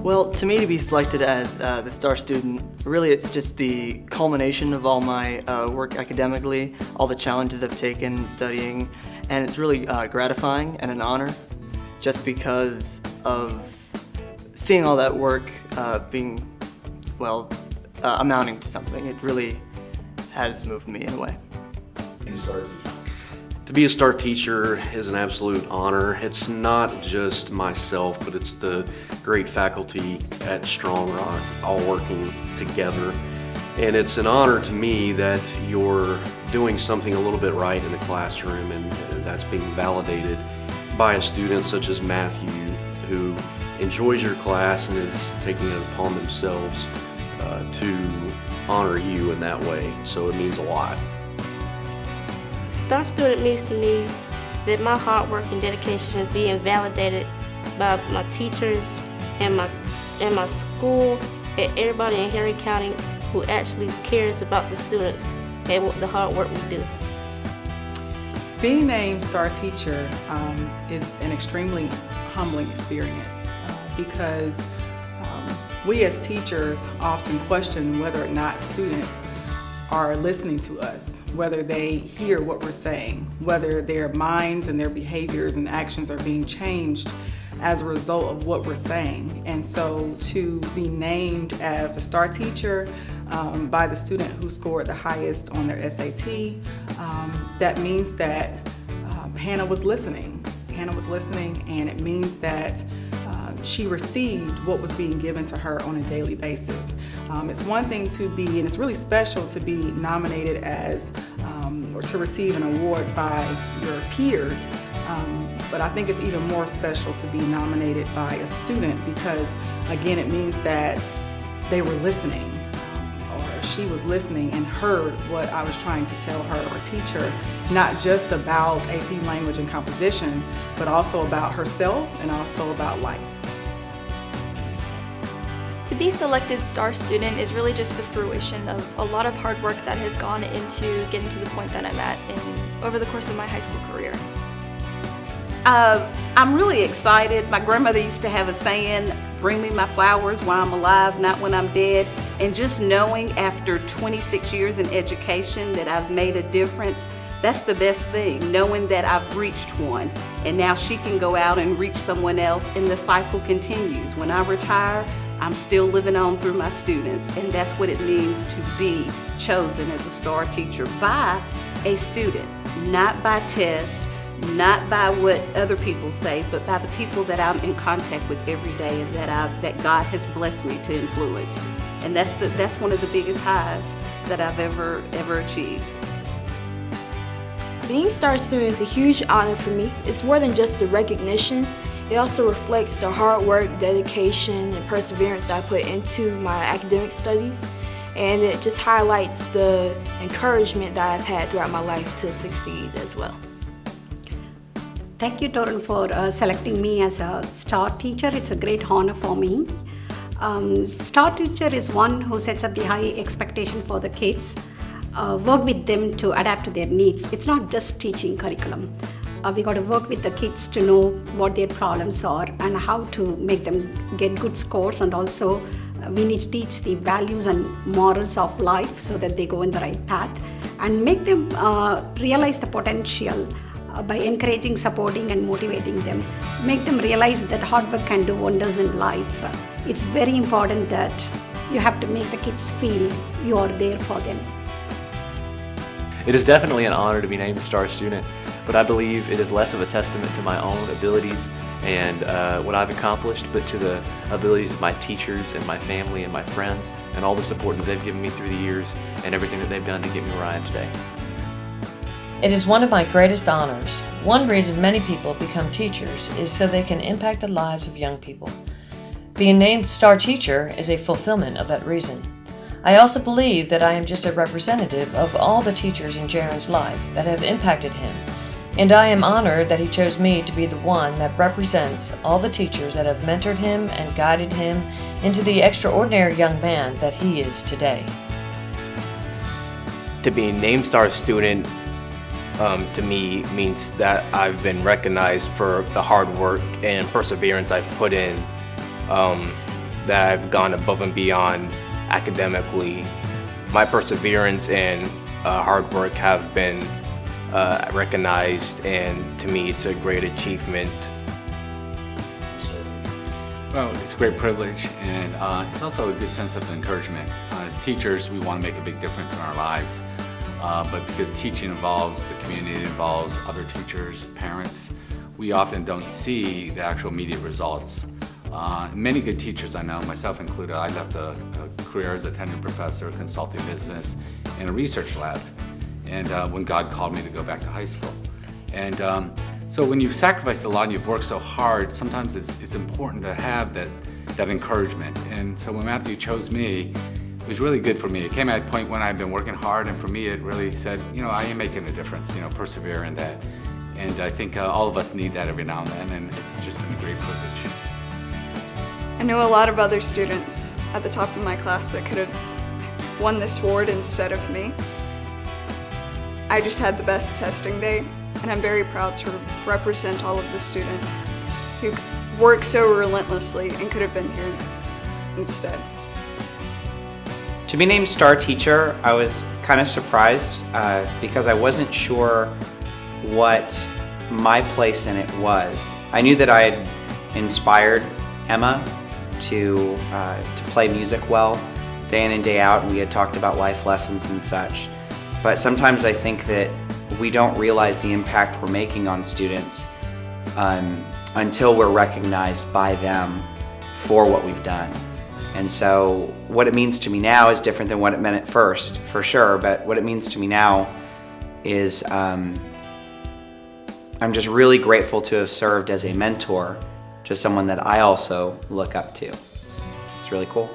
Well, to me, to be selected as the star student, really it's just the culmination of all my work academically, all the challenges I've taken studying, and it's really gratifying and an honor just because of seeing all that work being, well, amounting to something. It really has moved me in a way. To be a star teacher is an absolute honor. It's not just myself, but it's the great faculty at Strong Rock all working together. And it's an honor to me that you're doing something a little bit right in the classroom, and that's being validated by a student such as Matthew, who enjoys your class and is taking it upon themselves to honor you in that way. So it means a lot. Star student means to me that my hard work and dedication is being validated by my teachers and my school and everybody in Henry County who actually cares about the students and the hard work we do. Being named star teacher is an extremely humbling experience because we as teachers often question whether or not students are listening to us, whether they hear what we're saying, whether their minds and their behaviors and actions are being changed as a result of what we're saying. And so to be named as a star teacher by the student who scored the highest on their SAT, that means that Hannah was listening. Hannah was listening, and it means that she received what was being given to her on a daily basis. It's one thing to be, and it's really special to be nominated as, or to receive an award by your peers, but I think it's even more special to be nominated by a student because, again, it means that they were listening, or she was listening and heard what I was trying to tell her or teach her, not just about AP language and composition, but also about herself and also about life. To be selected star student is really just the fruition of a lot of hard work that has gone into getting to the point that I'm at over the course of my high school career. I'm really excited. My grandmother used to have a saying, "Bring me my flowers while I'm alive, not when I'm dead." And just knowing after 26 years in education that I've made a difference, that's the best thing, knowing that I've reached one. And now she can go out and reach someone else, and the cycle continues. When I retire, I'm still living on through my students, and that's what it means to be chosen as a star teacher by a student, not by test, not by what other people say, but by the people that I'm in contact with every day and that God has blessed me to influence. And that's one of the biggest highs that I've ever achieved. Being star student is a huge honor for me. It's more than just the recognition. It also reflects the hard work, dedication, and perseverance that I put into my academic studies. And it just highlights the encouragement that I've had throughout my life to succeed as well. Thank you, Jaron, for selecting me as a star teacher. It's a great honor for me. Star teacher is one who sets up the high expectation for the kids, work with them to adapt to their needs. It's not just teaching curriculum. We got to work with the kids to know what their problems are and how to make them get good scores, and also we need to teach the values and morals of life so that they go in the right path, and make them realize the potential by encouraging, supporting and motivating them. Make them realize that hard work can do wonders in life. It's very important that you have to make the kids feel you are there for them. It is definitely an honor to be named a star student, but I believe it is less of a testament to my own abilities and what I've accomplished, but to the abilities of my teachers and my family and my friends and all the support that they've given me through the years and everything that they've done to get me where I am today. It is one of my greatest honors. One reason many people become teachers is so they can impact the lives of young people. Being named star teacher is a fulfillment of that reason. I also believe that I am just a representative of all the teachers in Jaron's life that have impacted him, and I am honored that he chose me to be the one that represents all the teachers that have mentored him and guided him into the extraordinary young man that he is today. To be named star student to me means that I've been recognized for the hard work and perseverance I've put in that I've gone above and beyond academically. My perseverance and hard work have been recognized, and to me it's a great achievement. Well, it's a great privilege, and it's also a good sense of encouragement. As teachers, we want to make a big difference in our lives, but because teaching involves the community, it involves other teachers, parents, we often don't see the actual immediate results. Many good teachers I know, myself included, I left a career as a tenured professor, consulting business, in a research lab, and when God called me to go back to high school. And so when you've sacrificed a lot and you've worked so hard, sometimes it's important to have that encouragement. And so when Matthew chose me, it was really good for me. It came at a point when I'd been working hard, and for me it really said, I am making a difference, persevere in that. And I think all of us need that every now and then, and it's just been a great privilege. I know a lot of other students at the top of my class that could have won this award instead of me. I just had the best testing day, and I'm very proud to represent all of the students who work so relentlessly and could have been here instead. To be named Star Teacher, I was kind of surprised because I wasn't sure what my place in it was. I knew that I had inspired Emma to play music well day in and day out, and we had talked about life lessons and such. But sometimes I think that we don't realize the impact we're making on students until we're recognized by them for what we've done. And so what it means to me now is different than what it meant at first, for sure, but what it means to me now is I'm just really grateful to have served as a mentor to someone that I also look up to. It's really cool.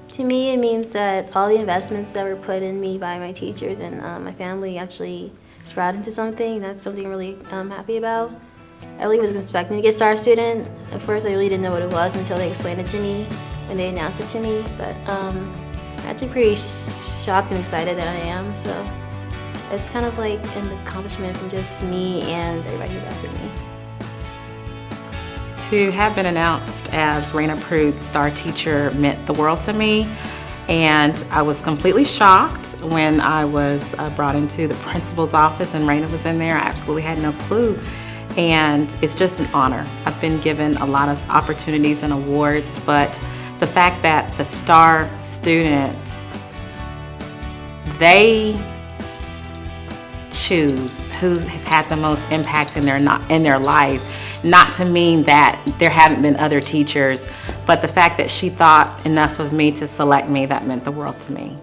To me, it means that all the investments that were put in me by my teachers and my family actually sprout into something. That's something I'm really happy about. I really wasn't expecting to get Star Student. At first, I really didn't know what it was until they explained it to me when they announced it to me. But I'm actually pretty shocked and excited that I am. So it's kind of like an accomplishment from just me and everybody who invested in me. To have been announced as Raena Prude's Star Teacher meant the world to me, and I was completely shocked when I was brought into the principal's office and Raena was in there. I absolutely had no clue, and it's just an honor. I've been given a lot of opportunities and awards, but the fact that the Star Student, they choose who has had the most impact in their life. Not to mean that there haven't been other teachers, but the fact that she thought enough of me to select me, that meant the world to me.